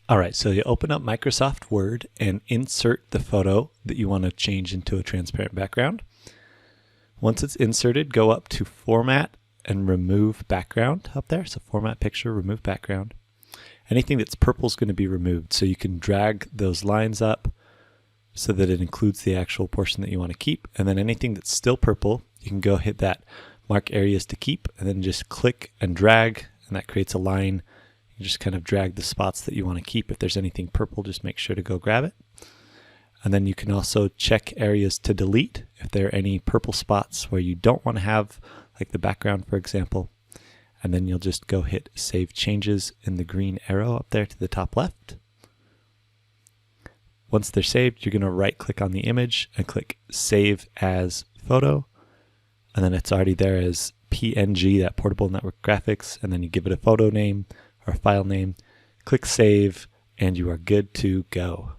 All right, so you open up Microsoft Word and insert the photo that you want to change into a transparent background. Once it's inserted, go up to Format and Remove Background up there. So Format Picture, Remove Background. Anything that's purple is going to be removed. So you can drag those lines up so that it includes the actual portion that you want to keep. And then anything that's still purple, you can go hit that Mark Areas to Keep and then just click and drag, and that creates a line. You just kind of drag the spots that you want to keep. If there's anything purple, just make sure to go grab it. And then you can also check areas to delete if there are any purple spots where you don't want to have, like the background, for example. And then you'll just go hit Save Changes in the green arrow up there to the top left. Once they're saved, you're going to right-click on the image and click Save as Photo. And then it's already there as PNG, that portable network graphics. And then you give it a photo name or a file name, click Save, and you are good to go.